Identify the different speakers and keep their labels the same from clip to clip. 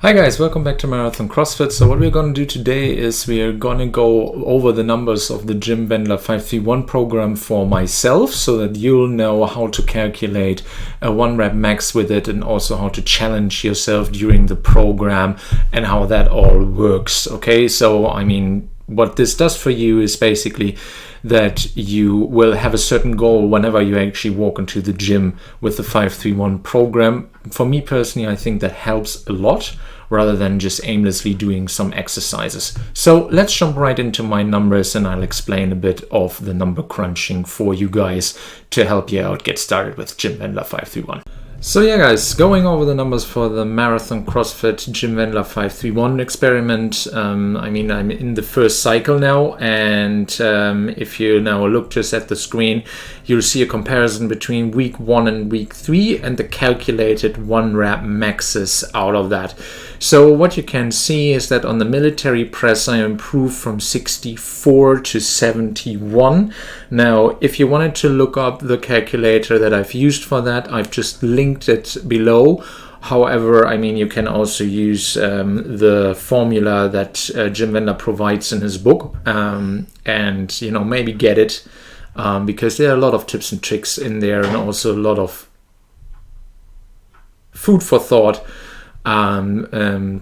Speaker 1: Hi guys, welcome back to Marathon CrossFit. So what we're going to do today is we're going to go over the numbers of the Jim Wendler 531 program for myself so that you'll know how to calculate a 1 rep max with it and also how to challenge yourself during the program and how that all works. Okay, so what this does for you is basically that you will have a certain goal whenever you actually walk into the gym with the 531 program. For me personally, I think that helps a lot rather than just aimlessly doing some exercises. So let's jump right into my numbers and I'll explain a bit of the number crunching for you guys to help you out get started with Jim Wendler 531. So yeah guys, going over the numbers for the Marathon CrossFit Jim Wendler 531 experiment. I'm in the first cycle now, and if you now look just at the screen, you'll see a comparison between week 1 and week 3 and the calculated 1 rep maxes out of that. So what you can see is that on the military press I improved from 64 to 71. Now if you wanted to look up the calculator that I've used for that, I've just linked it below. However, you can also use the formula that Jim Wendler provides in his book, and maybe get it, because there are a lot of tips and tricks in there and also a lot of food for thought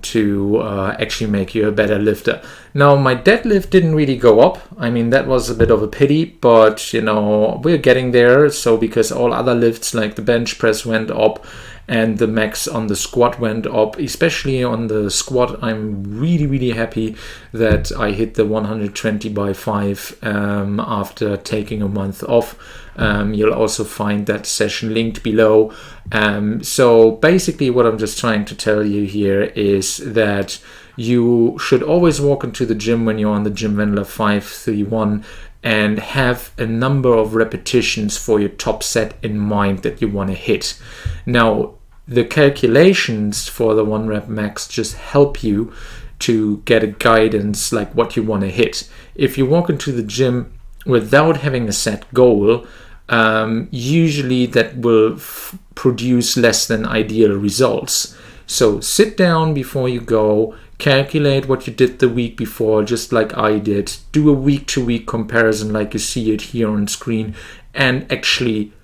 Speaker 1: to actually make you a better lifter. Now my deadlift didn't really go up. That was a bit of a pity, but we're getting there. So because all other lifts like the bench press went up and the max on the squat went up, especially on the squat, I'm really happy that I hit the 120 by 5 after taking a month off. You'll also find that session linked below. So basically what I'm just trying to tell you here is that you should always walk into the gym when you're on the Jim Wendler 531 and have a number of repetitions for your top set in mind that you want to hit. Now, the calculations for the 1 rep max just help you to get a guidance like what you want to hit. If you walk into the gym without having a set goal, usually that will produce less than ideal results. So sit down before you go, calculate what you did the week before, just like I did. Do a week-to-week comparison like you see it here on screen, and actually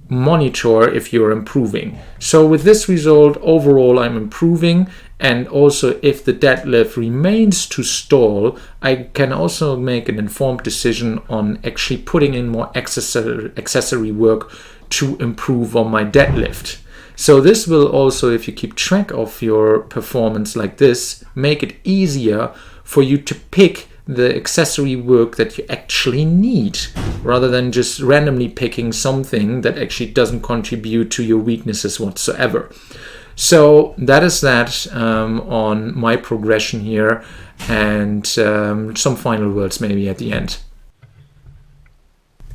Speaker 1: monitor if you're improving. So with this result, overall I'm improving, and also if the deadlift remains to stall, I can also make an informed decision on actually putting in more accessory work to improve on my deadlift. So this will also, if you keep track of your performance like this, make it easier for you to pick the accessory work that you actually need, rather than just randomly picking something that actually doesn't contribute to your weaknesses whatsoever. So that is that on my progression here, and some final words maybe at the end.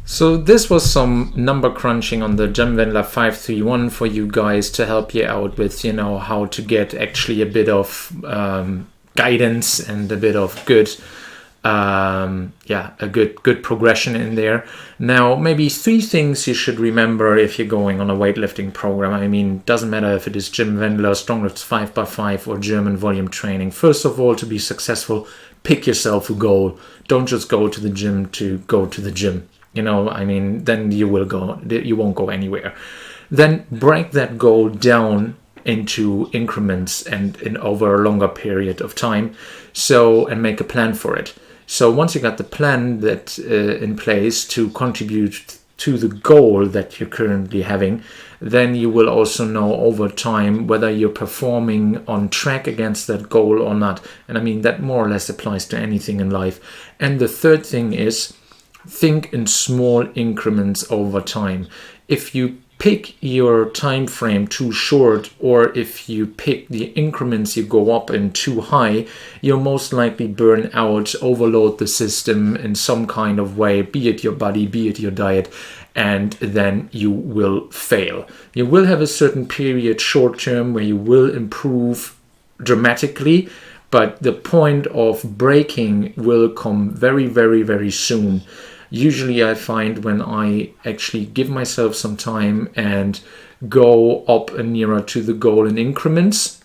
Speaker 1: So this was some number crunching on the Jim Wendler 531 for you guys to help you out with, how to get actually a bit of guidance and a bit of good good progression in there. Now, maybe 3 things you should remember if you're going on a weightlifting program. Doesn't matter if it is Jim Wendler, StrongLifts 5x5 or German volume training. First of all, to be successful, pick yourself a goal. Don't just go to the gym to go to the gym. Then you won't go anywhere. Then break that goal down into increments and over a longer period of time. And make a plan for it. So once you got the plan that in place to contribute to the goal that you're currently having, then you will also know over time whether you're performing on track against that goal or not. And that more or less applies to anything in life. And the third thing is, think in small increments over time. If you pick your time frame too short, or if you pick the increments you go up in too high, you'll most likely burn out, overload the system in some kind of way, be it your body, be it your diet, and then you will fail. You will have a certain period short term where you will improve dramatically, but the point of breaking will come very, very, very soon. Usually I find when I actually give myself some time and go up and nearer to the goal in increments,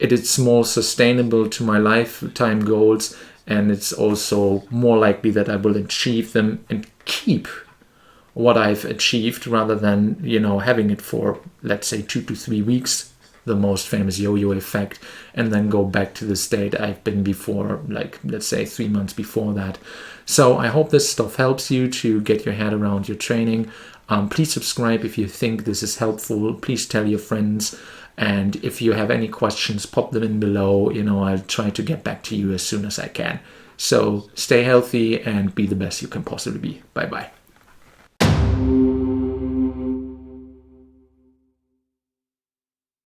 Speaker 1: it is more sustainable to my lifetime goals, and it's also more likely that I will achieve them and keep what I've achieved rather than, having it for, let's say, 2 to 3 weeks, the most famous yo-yo effect, and then go back to the state I've been before, like, let's say 3 months before that. So I hope this stuff helps you to get your head around your training. Please subscribe if you think this is helpful. Please tell your friends. And if you have any questions, pop them in below. I'll try to get back to you as soon as I can. So stay healthy and be the best you can possibly be. Bye-bye.